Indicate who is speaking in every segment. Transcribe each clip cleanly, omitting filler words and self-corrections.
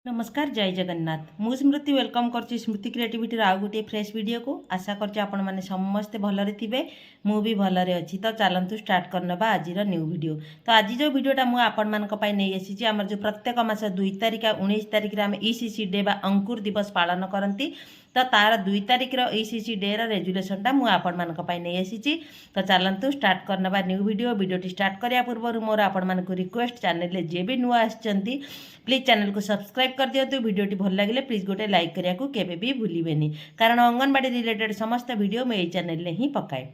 Speaker 1: नमस्कार जय जगन्नाथ मु स्मृति वेलकम कर स्मृति क्रिएटिविटी आउ गोटे फ्रेश वीडियो को आशा कर समस्ते भलरे थे मु भी भलरे अच्छी तो चलतु स्टार्ट करनबा आज न्यू वीडियो। तो आज जो वीडियोटा मुझे आपण नहीं आसी आम जो प्रत्येक मास 2 तारिख 19 तारिख में आम ईसीसी डे बा अंकुर दिवस पालन करती तो तार 2 तारिख ईसीसी डे रेजुलेसनटा मुझे आपण नहीं आसी। तो चलतु स्टार्ट करनबा न्यू वीडियोटी स्टार्ट करने पूर्व मोर आपण रिक्वेस्ट चैनल जे भी नुआ आछंती प्लीज चैनल को सब्सक्राइब कर दिंतु। वीडियोटी भल लगे प्लीज गोटे लाइक करने को केबे भी भूलिबेनी कारण अंगनवाड़ी रिलेटेड समस्त वीडियो मैं यही चैनल ही पकाए।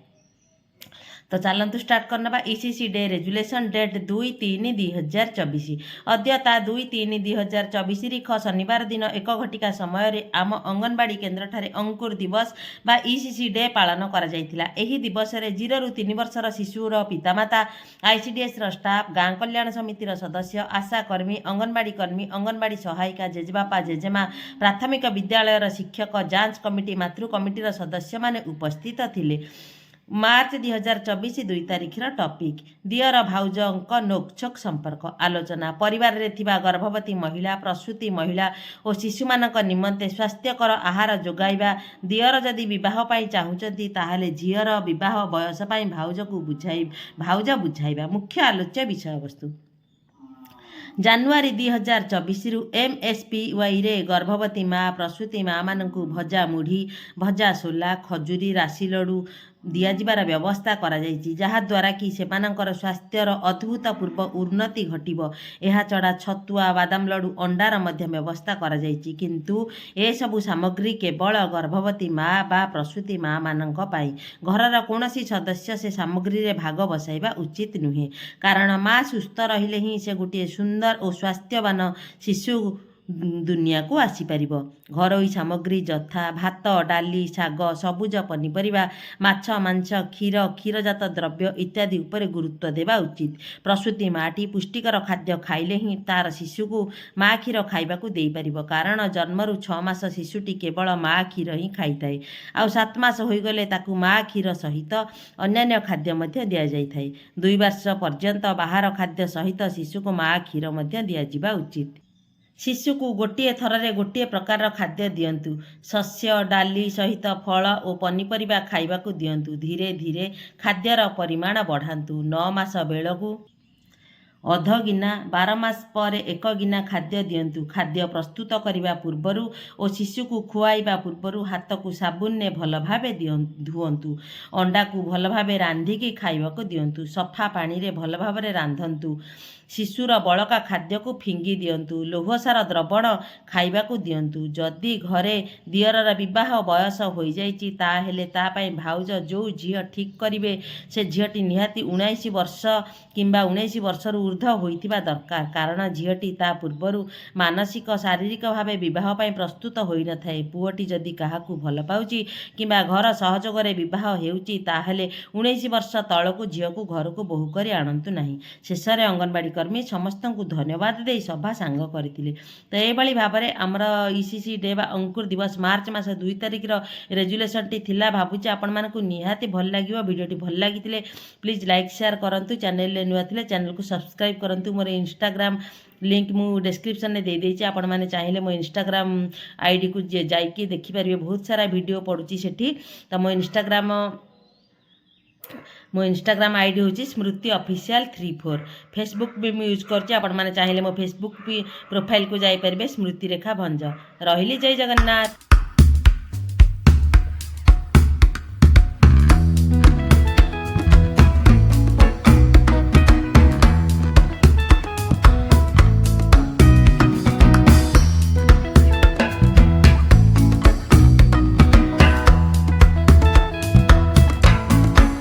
Speaker 1: तो चलतु स्टार्ट करनबा ईसीसी डे रेजुलेसन डेट 2-3-2024 अद्यता 2-3-2024 तारीख शनिवार दिन 1 घटिका समय आम अंगनवाड़ी केन्द्र ठारे अंकुर दिवस बा ईसीसी डे पालन करा जायतिला। एही दिवस रे 0 ରୁ 3 वर्षर शिशुर पितामाता आईसीडीएस स्टाफ गाँ कल्याण समितिर सदस्य आशा कर्मी अंगनवाड़ी सहायिका जेजेबापा जेजेमा प्राथमिक विद्यालयर शिक्षक जांच कमिटी मातृ कमिटीर सदस्य माने उपस्थित थिले। मार्च 2024 2 तारिख टॉपिक दियर भाउजंक नोकछोक संपर्क आलोचना परिवार रे थिबा गर्भवती महिला प्रसूति महिला और शिशु मानक निमंते स्वास्थ्यकर आहार जोगाइबा दियर जदि विवाह पाई चाहुचंती ताहाले झियर विवाह बयस पाई भाउज बुझाइबा मुख्य आलोच्य विषय वस्तु। जानुआरी 2024 रु एमएसपीवाई रे गर्भवती माँ प्रसूति माँ मानकु भजा मुढ़ी भजा सोला खजुरी राशि लडू दियाजिबार व्यवस्था करा जायछि जहाद्वारा कि सेमानंकर स्वास्थ्यर अद्भुतपूर्व उन्नति घटिबो। एहा चढ़ा छतुआ बादाम लडू अंडार मध्य व्यवस्था करा जायछि किंतु ए सबु सामग्री केवल गर्भवती माँ बा प्रसूति माँ मानंक पाई घरर कोनोसी सदस्य से सामग्री रे भाग बसाइबा उचित नुहे कारण माँ सुस्थ रहिले ही से गोटे सुंदर और स्वास्थ्यवान शिशु दुनिया को आसीपर। घरोई सामग्री जथा भात डाली शाग सबुज पनीपरिया माछ मांस क्षीर क्षीरजात द्रव्य इत्यादि उपरे गुरुत्व देवा उचित। प्रसूति माटी पुष्टिकर खाद्य खाइले ही तार शिशु को माँ क्षीर खाइबा को देई परिबो कारण जन्मरु 6 मास शिशुटी केवल माँ क्षीर ही खाइथाए आ 7 मास होइगले ताकू माँ क्षीर सहित अन्यान्य खाद्य मध्य दिया जाइथाए। 2 वर्ष पर्यंत बाहर खाद्य सहित शिशु को माँ क्षीर मध्य दिया जिबा उचित। शिशु को गोटे थर गोटे प्रकार खाद्य दिंतु शस्य डाली सहित फल और पनीपरिया खाइबा को दिंतु धीरे धीरे खाद्यर परिमाण बढ़ातु 9 मास बेलू अध गिना 12 मास पर 1 गिना खाद्य दिंतु। खाद्य प्रस्तुत करने पूर्वर और शिशु को खुआइबा पूर्वर हाथ को साबुन ने भल भावे धुअंतु अंडा को भल भावे रांधिकी खाइबा को दिंतु सफा पानी रे भल भावे रांधंतु शिशुर बड़का खाद्य को फिंगी दिंतु लोहसार द्रवण खाइबा को दिंतु। जदि घरे दियर विवाह बयस हो जाइछि ताहेले ता पई भाउज जो झियो ठीक करिवे से झियोटी निहाती 19 वर्ष किंबा 19 वर्षर ऊर्ध्व होइतिबा दरकार कारण झियोटी ता पूर्वरु मानसिक शारीरिक भावे विवाह पई प्रस्तुत होई न थाए। पुओटी जदि काहाकू भल पाउछि किंबा घर सहयोग रे विवाह हेउछि ताहेले 19 वर्ष तळकू झियोकू घरकू बोहू करी आणंतु नाही। शेषरे अंगनवाड़ी कर्मी समस्त को धन्यवाद दे सभा सांग करथिले। तो एभली भाबरे हमर ईसीसी डे बा अंकुर दिवस मार्च मास 2 तारिख रेजुलेसन टी थिला भाबुची आपण मानकू निहाती भल लागिवो। वीडियोटी भल लागिथिले प्लीज लाइक शेयर करंतु चैनल ले नुआ थिले चैनल को सब्सक्राइब करंतु। मोर इंस्टाग्राम लिंक मु डिस्क्रिप्शन में दे देछि आपण माने चाहिले मो इंस्टाग्राम आईडी को जाइके देखि परिबे बहुत सारा वीडियो पडुची सेठी। तो मो इंस्टाग्राम आईडी हूँ स्मृति ऑफिशियल 34 फेसबुक भी मुझे यूज कर चाहिए मो फेसबुक भी प्रोफाइल को जापर स्मृति रेखा भंज रही। जय जगन्नाथ।